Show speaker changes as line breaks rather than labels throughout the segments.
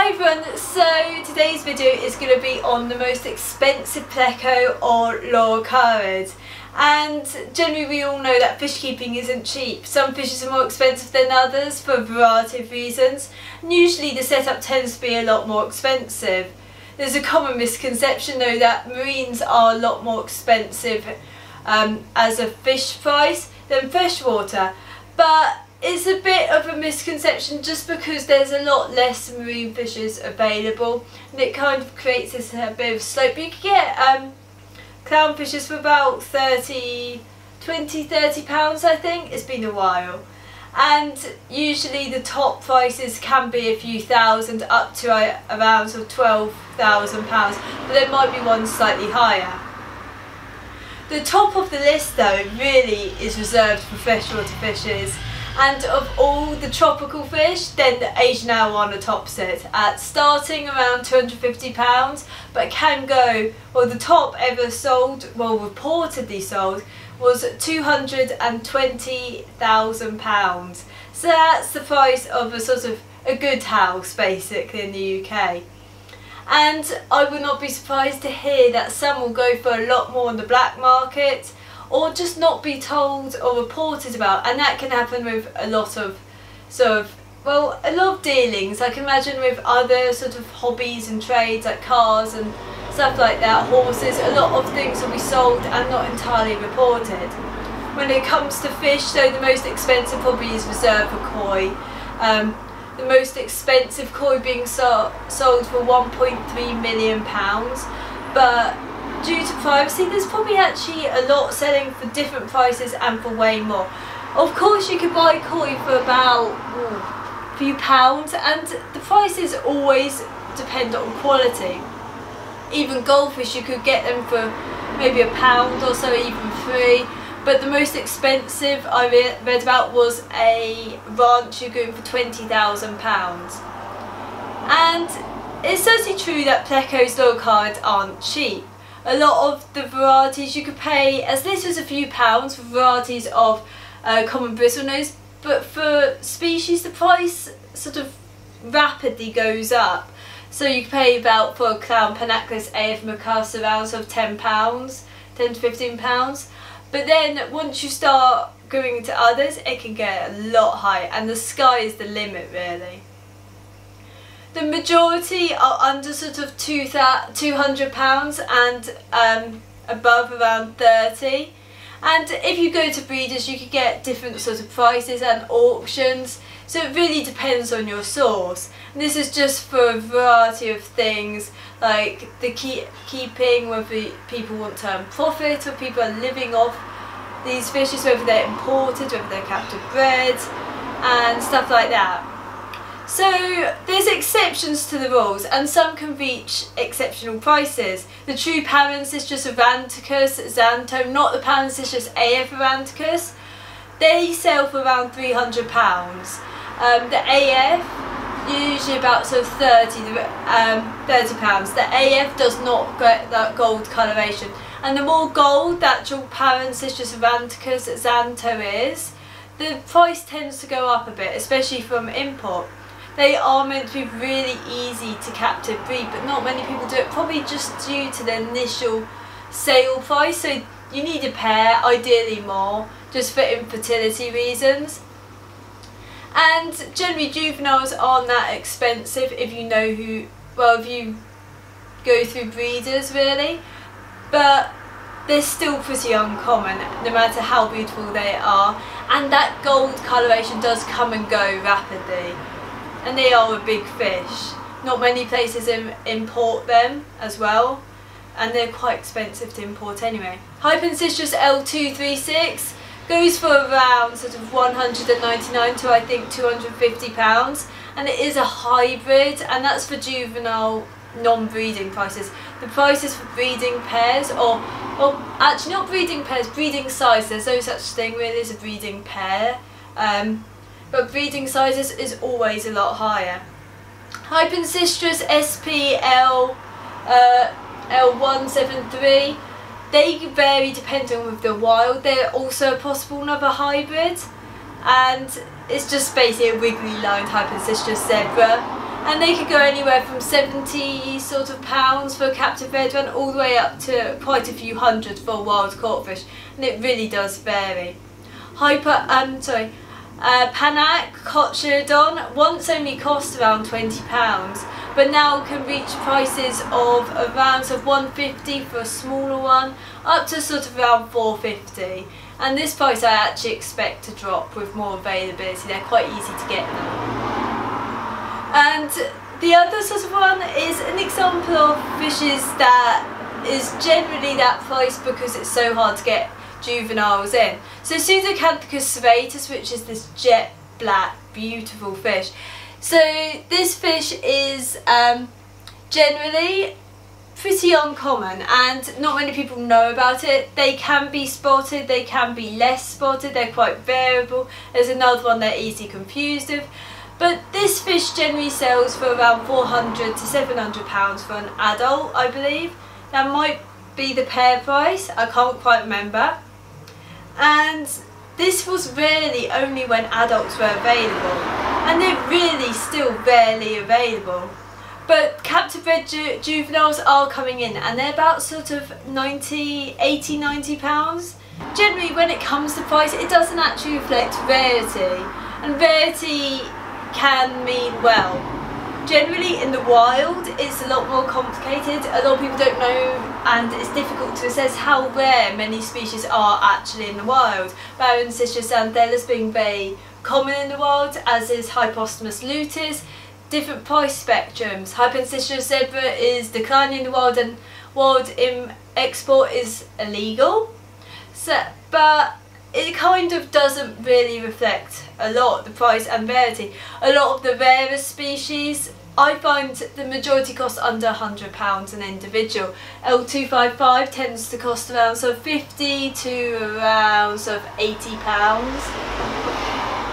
Hi everyone, so today's video is going to be on the most expensive pleco or Loricariidae. And generally we all know that fish keeping isn't cheap. Some fishes are more expensive than others for a variety of reasons. And usually the setup tends to be a lot more expensive. There's a common misconception though that marines are a lot more expensive as a fish price than freshwater. But it's a bit of a misconception just because there's a lot less marine fishes available and it kind of creates this bit of slope. You can get clownfishes for about £30 I think. It's been a while, and usually the top prices can be a few thousand up to around sort of £12,000, but there might be one slightly higher. The top of the list though really is reserved for freshwater fishes. And of all the tropical fish, then the Asian arowana tops it at starting around £250, but can go, well, the top ever sold, well, reportedly sold, was £220,000. So that's the price of a sort of a good house basically in the UK. And I would not be surprised to hear that some will go for a lot more on the black market, or just not be told or reported about, and that can happen with a lot of a lot of dealings. I can imagine with other sort of hobbies and trades like cars and stuff like that, horses, a lot of things will be sold and not entirely reported. When it comes to fish, so the most expensive probably is reserved for koi. The most expensive koi being sold for £1.3 million, but due to privacy, there's probably actually a lot selling for different prices and for way more. Of course, you could buy koi for about a few pounds, and the prices always depend on quality. Even goldfish, you could get them for maybe £1 or so, even free. But the most expensive I read about was a ranch you're going for £20,000. And it's certainly true that plecos, Loricariidae aren't cheap. A lot of the varieties you could pay as little as a few pounds for varieties of common bristlenose, but for species the price sort of rapidly goes up. So you could pay about, for a clown Canticus AF Macus, around sort of £10, £10 to £15. But then once you start going to others, it can get a lot higher, and the sky is the limit really. The majority are under sort of £200 and above around 30. And if you go to breeders, you can get different sort of prices and auctions. So it really depends on your source. And this is just for a variety of things, like the keeping, whether people want to earn profit or people are living off these fishes, whether they're imported, whether they're captive bred, and stuff like that. So there's exceptions to the rules, and some can reach exceptional prices. The true Parancistrus Cevatus Xantho, not the Parancistrus AF Canticus, they sell for around £300. The AF usually about sort of £30. The AF does not get that gold coloration, and the more gold that actual Parancistrus Canticus Xantho is, the price tends to go up a bit, especially from import. They are meant to be really easy to captive breed, but not many people do it, probably just due to the initial sale price. So you need a pair, ideally more, just for infertility reasons. And generally juveniles aren't that expensive if you know who, well, if you go through breeders really, but they're still pretty uncommon no matter how beautiful they are, and that gold coloration does come and go rapidly. And they are a big fish. Not many places import them as well, and they're quite expensive to import anyway. Hypostomus L236 goes for around sort of £199 to I think £250, and it is a hybrid, and that's for juvenile non-breeding prices. The prices for breeding pairs, or actually not breeding pairs, breeding size, there's no such thing really as a breeding pair. But breeding sizes is always a lot higher. Hypostomus SP L173, they vary depending on the wild. They're also a possible another hybrid, and it's just basically a wiggly lined Hypostomus zebra. and they could go anywhere from 70 sort of pounds for a captive red one all the way up to quite a few hundred for a wild caught fish, and it really does vary. Panac Cotcherdon once only cost around £20, but now can reach prices of around sort of £150 for a smaller one, up to sort of around £450. And this price I actually expect to drop with more availability. They're quite easy to get now. And the other sort of one is an example of fishes that is generally that price because it's so hard to get juveniles in. So Pseudocanthicus Cevatus, which is this jet black beautiful fish. So this fish is generally pretty uncommon and not many people know about it. They can be spotted, they can be less spotted, they're quite variable. There's another one they're easily confused with. But this fish generally sells for around £400 to £700 for an adult, I believe. That might be the pair price, I can't quite remember. And this was rarely only when adults were available, and they're really still rarely available. But captive red juveniles are coming in, and they're about sort of £90 Generally when it comes to price, it doesn't actually reflect rarity, and rarity can mean well. Generally in the wild it's a lot more complicated. A lot of people don't know, and it's difficult to assess how rare many species are actually in the wild. Barrencistrus xanthellus being very common in the wild, as is Hypostomus luteus. Different price spectrums. Hypostomus zebra is declining in the wild, and wild export is illegal. But it kind of doesn't really reflect a lot the price and rarity. A lot of the rarest species, I find the majority cost under £100 an individual. L255 tends to cost around sort of 50 to around sort of £80,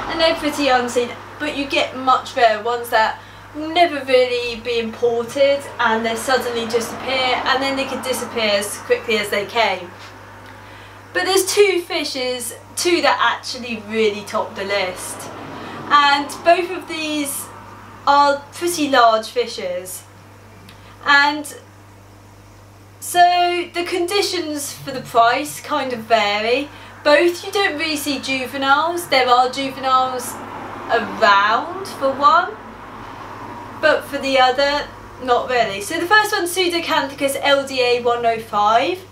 and they're pretty unseen. But you get much rarer ones that will never really be imported, and they suddenly just appear, and then they could disappear as quickly as they came. But there's two fishes, that actually really top the list, and both of these are pretty large fishes. And so the conditions for the price kind of vary. Both you don't really see juveniles. There are juveniles around for one, but for the other not really. So the first one, Pseudocanthicus Lda 105.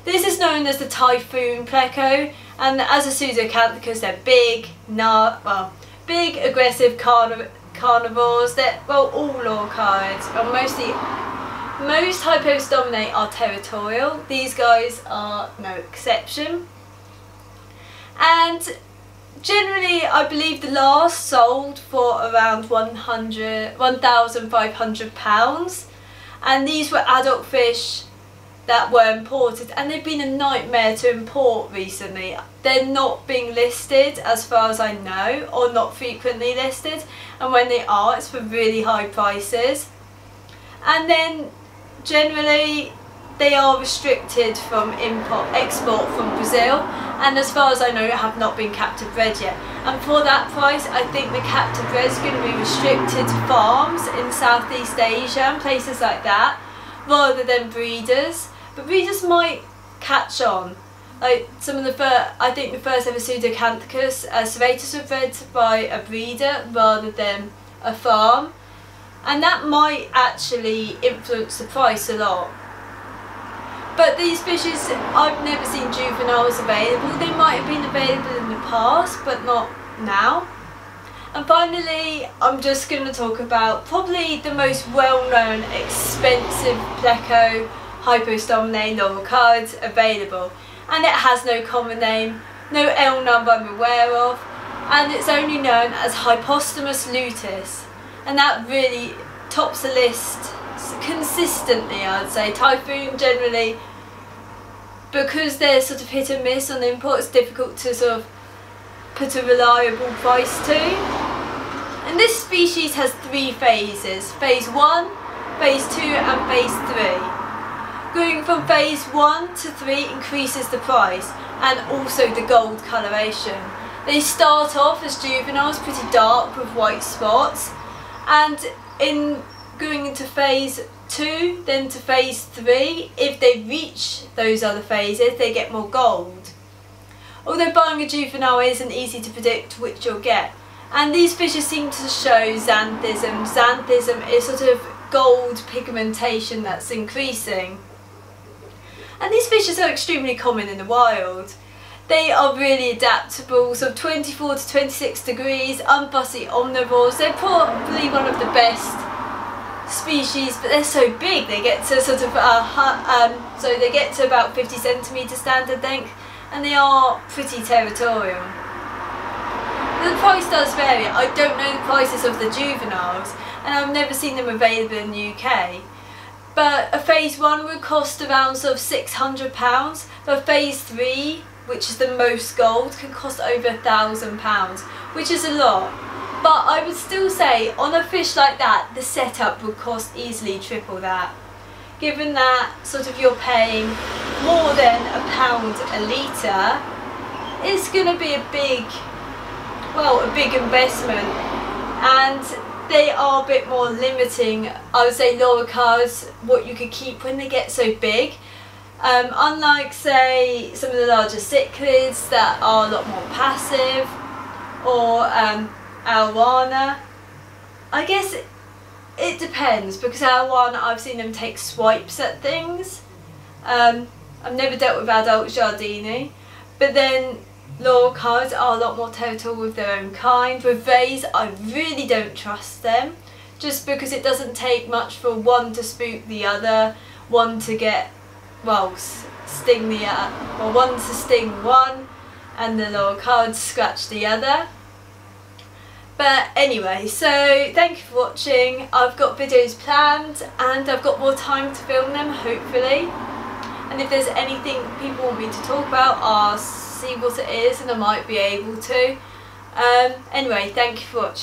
This is known as the Typhoon Pleco, and as a Pseudocanthicus they're big, big aggressive carnivores. They're, well, all Loricariidae, but most Hypostomus are territorial. These guys are no exception. And generally I believe the last sold for around £1,500, and these were adult fish that were imported, and they've been a nightmare to import recently. They're not being listed as far as I know, or not frequently listed, and when they are it's for really high prices. And then generally they are restricted from export from Brazil, and as far as I know have not been captive bred yet. And for that price I think the captive bred is going to be restricted to farms in Southeast Asia and places like that, rather than breeders. But breeders might catch on. Like some of I think the first ever Pseudocanthicus Cevatus was bred by a breeder rather than a farm, and that might actually influence the price a lot. But these fishes, I've never seen juveniles available. They might have been available in the past, but not now. And finally, I'm just going to talk about probably the most well-known, expensive Pleco Hypostomus Loricariidae available. And it has no common name, no L number I'm aware of, and it's only known as Hypostomus luteus. And that really tops the list consistently, I'd say. Typhoon generally, because they're sort of hit and miss on the import, it's difficult to sort of put a reliable price to. And this species has 3 phases: phase 1, phase 2 and phase 3. Going from phase 1 to 3 increases the price, and also the gold coloration. They start off as juveniles, pretty dark with white spots, and in going into phase 2, then to phase 3, if they reach those other phases, they get more gold. Although buying a juvenile isn't easy to predict which you'll get. And these fishes seem to show xanthism. Xanthism is sort of gold pigmentation that's increasing. And these fishes are extremely common in the wild. They are really adaptable, so 24 to 26 degrees, unfussy omnivores. They're probably one of the best species, but they're so big. They get to sort of so they get to about 50 centimetre standard length, and they are pretty territorial. The price does vary. I don't know the prices of the juveniles, and I've never seen them available in the UK. But a phase 1 would cost around sort of £600, but phase 3, which is the most gold, can cost over £1,000, which is a lot. But I would still say, on a fish like that, the setup would cost easily triple that. Given that sort of you're paying more than £1 a litre, it's going to be a big investment, and they are a bit more limiting. I would say Loricariidae, what you could keep when they get so big. Unlike, say, some of the larger cichlids that are a lot more passive, or arowana. I guess it depends, because arowana, I've seen them take swipes at things. I've never dealt with adult giardini, but then Loricariidae are a lot more territorial with their own kind. With rays, I really don't trust them, just because it doesn't take much for one to spook the other, one to get, well, sting the other, or one to sting one, and the Loricariidae scratch the other. But anyway, so thank you for watching. I've got videos planned, and I've got more time to film them, hopefully. And if there's anything people want me to talk about, I'll see what it is, and I might be able to. Anyway, thank you for watching.